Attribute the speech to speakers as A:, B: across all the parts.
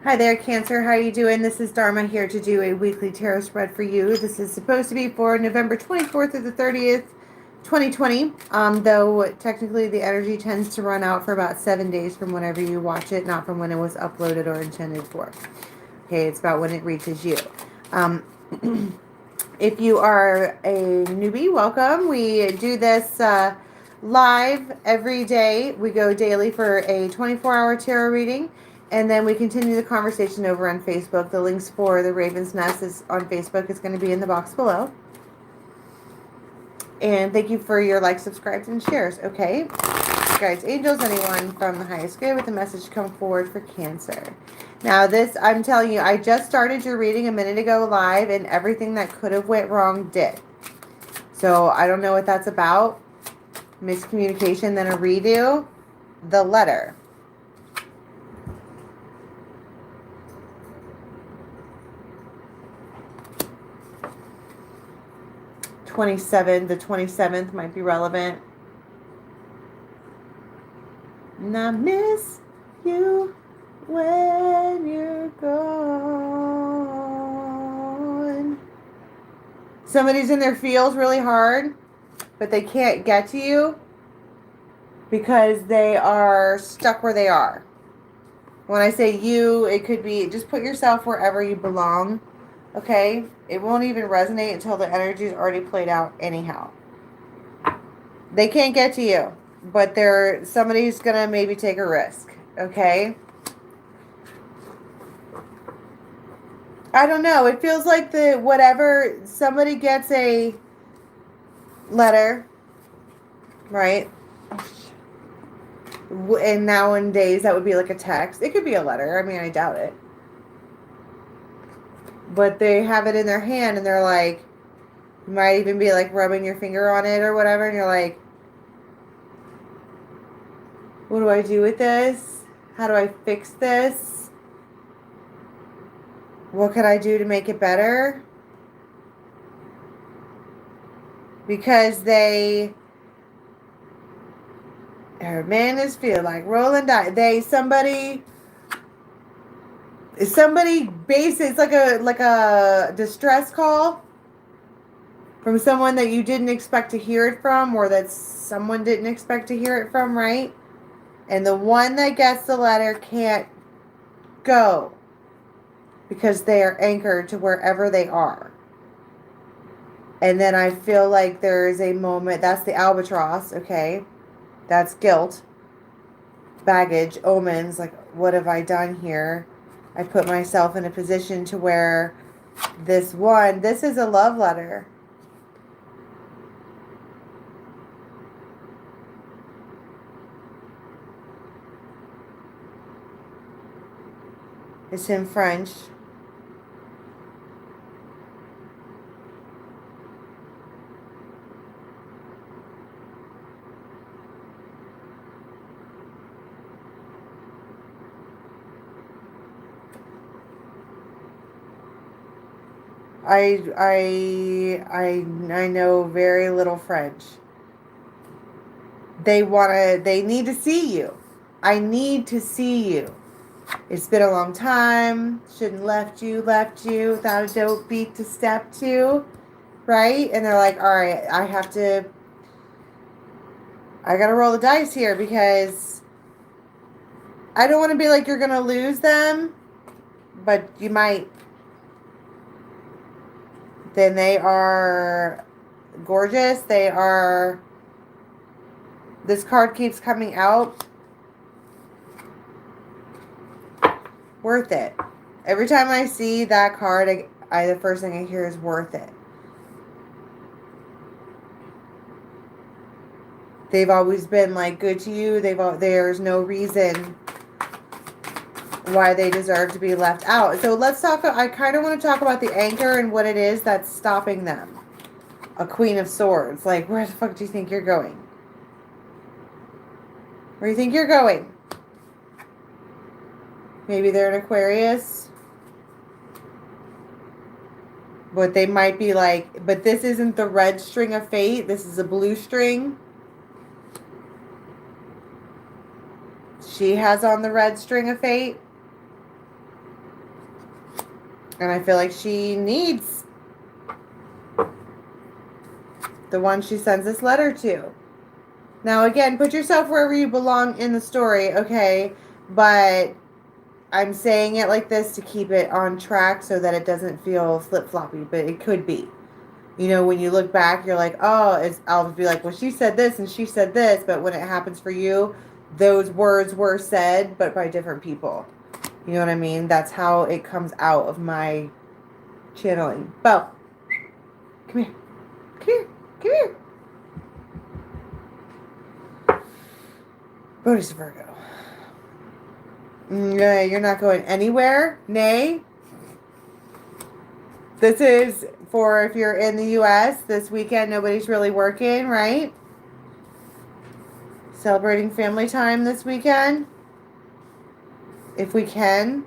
A: Hi there, Cancer. How are you doing? This is Dharma here to do a weekly tarot spread for you. This is supposed to be for November 24th through the 30th, 2020. Though technically the energy tends to run out for about 7 days from whenever you watch it, not from when it was uploaded or intended for. Okay, it's about when it reaches you. If you are a newbie, welcome. We do this live every day. We go daily for a 24-hour tarot reading. And then we continue the conversation over on Facebook. The links for the Raven's Nest is on Facebook. It's going to be in the box below. And thank you for your likes, subscribes, and shares. Okay. Guides, angels, anyone from the highest good with a message come forward for Cancer. Now this, I'm telling you, I just started your reading a minute ago live, and everything that could have went wrong did. So I don't know what that's about. Miscommunication, then a redo. The letter. The 27th might be relevant. And I miss you when you're gone. Somebody's in their feels really hard, but they can't get to you because they are stuck where they are. When I say you, it could be just put yourself wherever you belong. Okay? It won't even resonate until the energy is already played out anyhow. They can't get to you, but somebody's going to maybe take a risk. Okay? I don't know. It feels like somebody gets a letter, right? And nowadays that would be like a text. It could be a letter. I mean, I doubt it. But they have it in their hand and they're like, you might even be like rubbing your finger on it or whatever. And you're like, what do I do with this? How do I fix this? What can I do to make it better? Because their man is feel like rolling dice. Somebody it's like a distress call from someone that you didn't expect to hear it from, or that someone didn't expect to hear it from, right? And the one that gets the letter can't go because they are anchored to wherever they are. And then I feel like there is a moment, that's the albatross, okay? That's guilt, baggage, omens, like, what have I done here? I put myself in a position to where this is a love letter. It's in French. I know very little French. They need to see you. I need to see you. It's been a long time. Shouldn't left you without a dope beat to step to. Right? And they're like, all right, I gotta roll the dice here because I don't want to be like you're gonna lose them, but you might. Then they are gorgeous. This card keeps coming out. Worth it. Every time I see that card, the first thing I hear is worth it. They've always been like good to you. There's no reason why they deserve to be left out. So let's talk. I kind of want to talk about the anchor and what it is that's stopping them. A Queen of Swords. Like, where the fuck do you think you're going? Where do you think you're going? Maybe they're an Aquarius. But they might be like, but this isn't the red string of fate. This is a blue string. She has on the red string of fate. And I feel like she needs the one she sends this letter to. Now, again, put yourself wherever you belong in the story, okay? But I'm saying it like this to keep it on track so that it doesn't feel flip-floppy, but it could be. You know, when you look back, you're like, oh, I'll be like, well, she said this and she said this, but when it happens for you, those words were said, but by different people. You know what I mean? That's how it comes out of my channeling. Bo, come here. Come here. Come here. Bonus Virgo. You're not going anywhere. Nay. This is for if you're in the U.S. this weekend. Nobody's really working, right? Celebrating family time this weekend. If we can.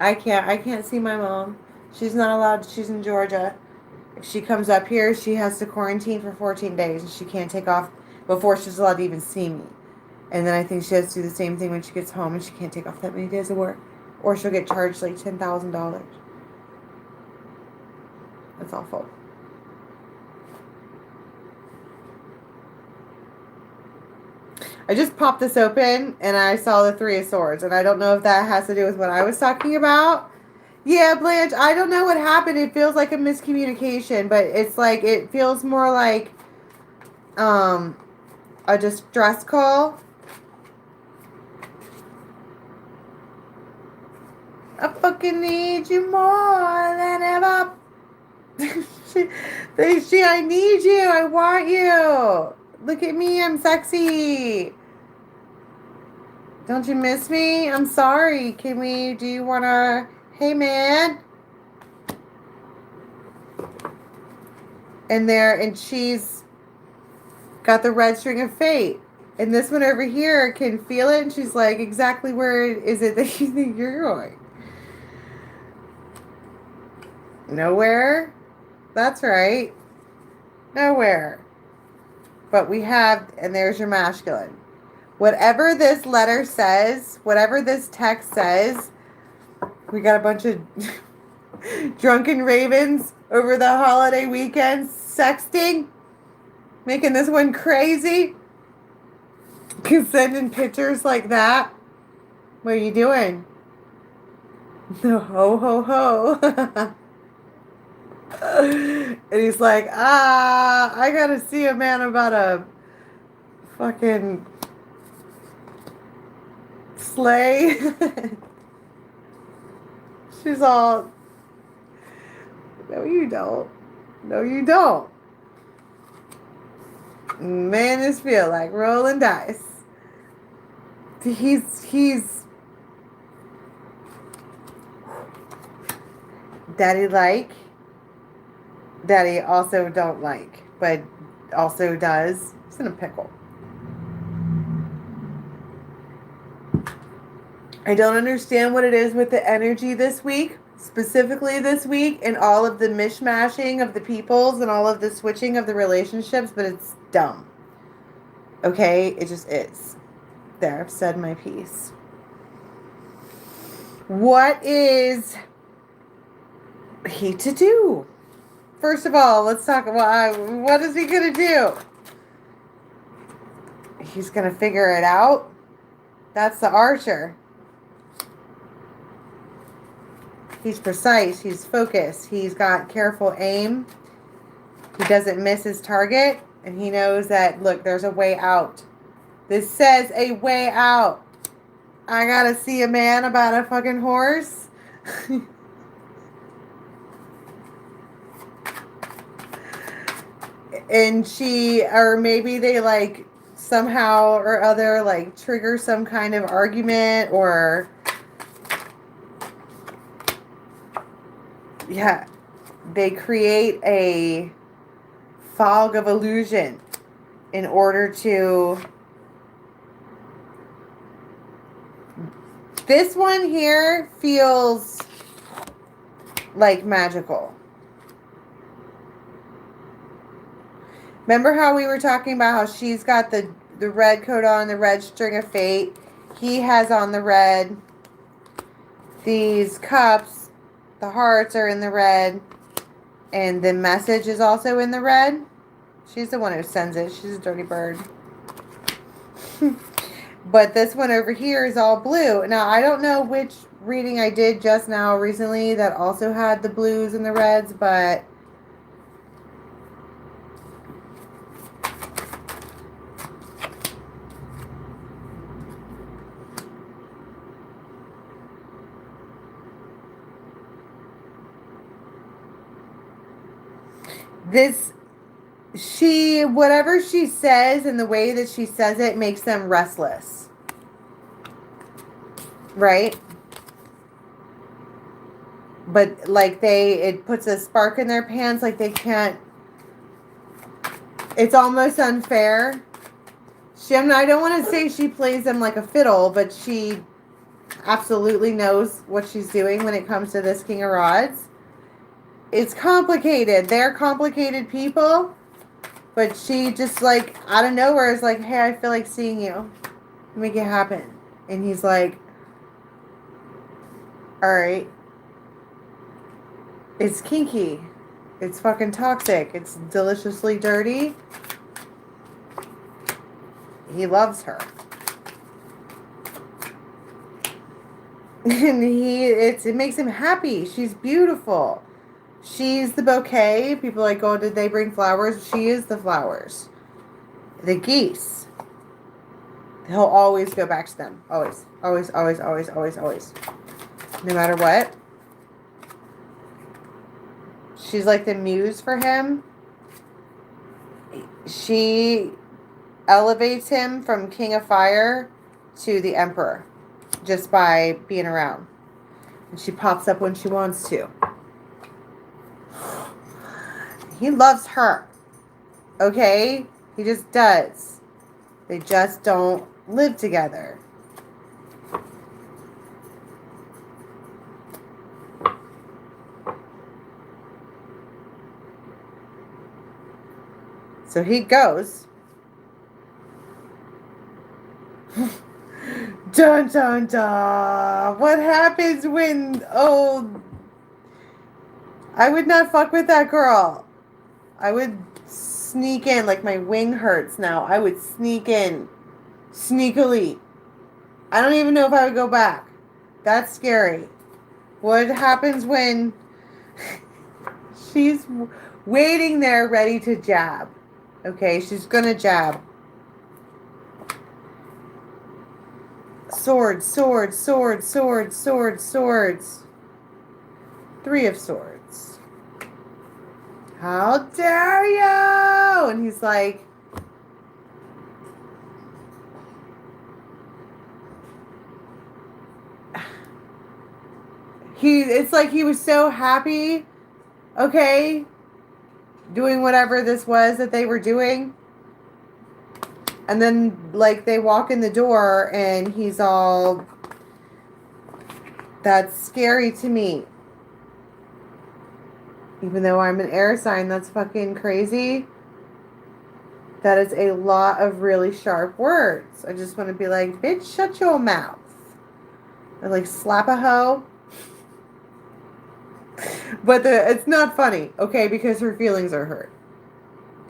A: I can't see my mom. She's not allowed. She's in Georgia. If she comes up here, she has to quarantine for 14 days. And she can't take off before she's allowed to even see me. And then I think she has to do the same thing when she gets home and she can't take off that many days of work. Or she'll get charged like $10,000. That's awful. I just popped this open and I saw the Three of Swords. And I don't know if that has to do with what I was talking about. Yeah, Blanche, I don't know what happened. It feels like a miscommunication. But it's like, it feels more like a distress call. I fucking need you more than ever. I need you. I want you. Look at me. I'm sexy. Don't you miss me? I'm sorry. Do you want to, hey man. And she's got the red string of fate. And this one over here can feel it. And she's like, exactly where is it that you think you're going? Nowhere. That's right. Nowhere. But we have, and there's your masculine. Whatever this letter says, whatever this text says, we got a bunch of drunken ravens over the holiday weekend sexting, making this one crazy. Sending pictures like that. What are you doing? No, ho, ho, ho. And he's like, I gotta see a man about a fucking sleigh. She's all, no you don't. No you don't. Man, this feel like rolling dice. He's daddy like. Daddy also don't like, but also does. He's in a pickle. I don't understand what it is with the energy this week, specifically this week, and all of the mishmashing of the peoples and all of the switching of the relationships, but it's dumb. Okay? It just is. There, I've said my piece. What is he to do? First of all, let's talk about what is he going to do? He's going to figure it out. That's the archer. He's precise. He's focused. He's got careful aim. He doesn't miss his target. And he knows that, look, there's a way out. This says a way out. I got to see a man about a fucking horse. And or maybe they like somehow or other like trigger some kind of argument or yeah, they create a fog of illusion in order to, this one here feels like magical. Remember how we were talking about how she's got the red coat on, the red string of fate. He has on the red These cups, the hearts are in the red, and the message is also in the red. She's the one who sends it. She's a dirty bird. But this one over here is all blue. Now, I don't know which reading I did just now recently that also had the blues and the reds, but this, whatever she says and the way that she says it makes them restless. Right? But like it puts a spark in their pants, like they can't, it's almost unfair. I don't want to say she plays them like a fiddle, but she absolutely knows what she's doing when it comes to this King of Rods. It's complicated. They're complicated people, but she just like out of nowhere is like, hey, I feel like seeing you. Make it happen. And he's like, all right. It's kinky. It's fucking toxic. It's deliciously dirty. He loves her. And it makes him happy. She's beautiful. She's the bouquet. People are like, oh, did they bring flowers? She is the flowers. The geese. He'll always go back to them. Always. Always, always, always, always, always. No matter what. She's like the muse for him. She elevates him from King of Fire to the Emperor just by being around. And she pops up when she wants to. He loves her. Okay? He just does. They just don't live together. So he goes. Dun dun dun. What happens when, I would not fuck with that girl. I would sneak in, like my wing hurts now. I would sneak in. Sneakily. I don't even know if I would go back. That's scary. What happens when she's waiting there ready to jab? Okay, she's gonna jab. Swords, swords, swords, swords, swords, swords. 3 of Swords. How dare you? And he's like, it's like he was so happy, okay, doing whatever this was that they were doing. And then, like, they walk in the door and he's all, that's scary to me. Even though I'm an air sign, that's fucking crazy. That is a lot of really sharp words. I just want to be like, bitch, shut your mouth. Or like, slap a hoe. But it's not funny, okay, because her feelings are hurt.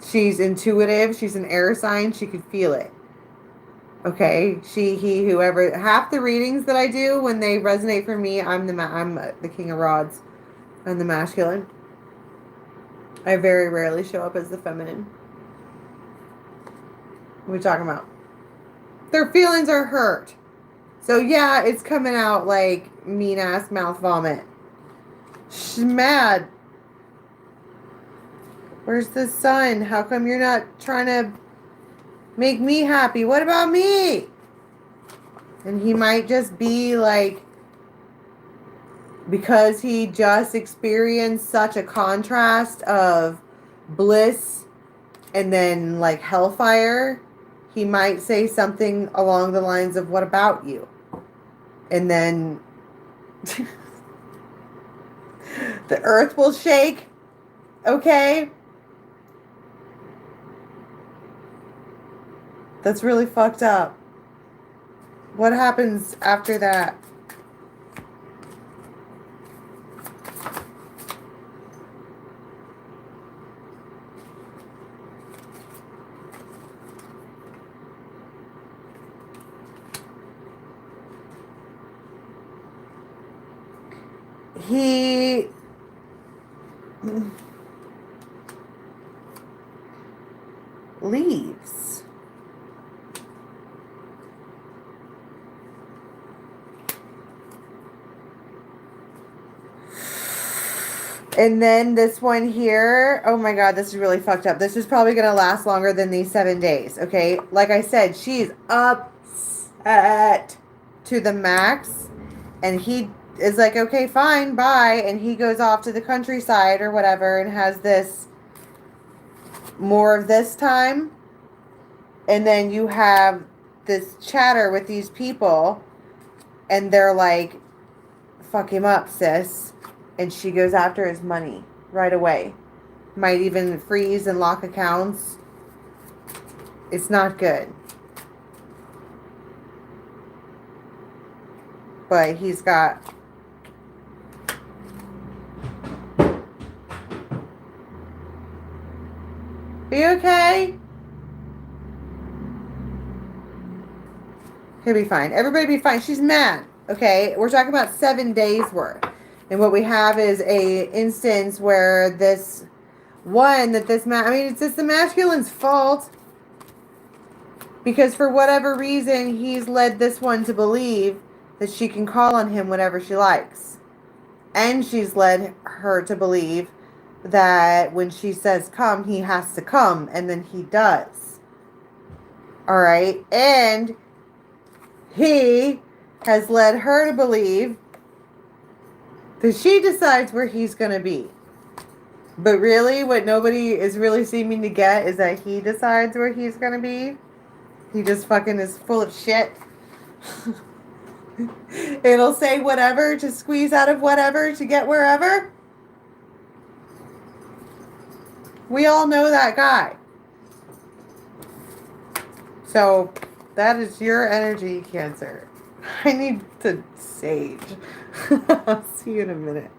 A: She's intuitive. She's an air sign. She could feel it. Okay, she, he, whoever. Half the readings that I do, when they resonate for me, I'm the King of Rods. I'm the masculine. I very rarely show up as the feminine. What are we talking about? Their feelings are hurt. So yeah, it's coming out like mean ass mouth vomit. She's mad. Where's the sun? How come you're not trying to make me happy? What about me? And he might just be like, because he just experienced such a contrast of bliss and then like hellfire, he might say something along the lines of, what about you? And then the earth will shake. Okay? That's really fucked up. What happens after that? he leaves. And then this one here, oh my God, this is really fucked up. This is probably going to last longer than these 7 days, okay? Like I said, she's upset to the max. And he is like, okay, fine, bye. And he goes off to the countryside or whatever and has this, more of this time. And then you have this chatter with these people. And they're like, fuck him up, sis. And she goes after his money right away. Might even freeze and lock accounts. It's not good. But he's got... Are you okay? He'll be fine. Everybody be fine. She's mad. Okay? We're talking about 7 days worth. And what we have is a instance where this one, that this man, I mean, it's just the masculine's fault. Because for whatever reason, he's led this one to believe that she can call on him whenever she likes. And she's led her to believe that when she says come, he has to come. And then he does. Alright? And he has led her to believe that she decides where he's going to be. But really, what nobody is really seeming to get is that he decides where he's going to be. He just fucking is full of shit. It'll say whatever to squeeze out of whatever to get wherever. We all know that guy. So, that is your energy, Cancer. I need to sage. I'll see you in a minute.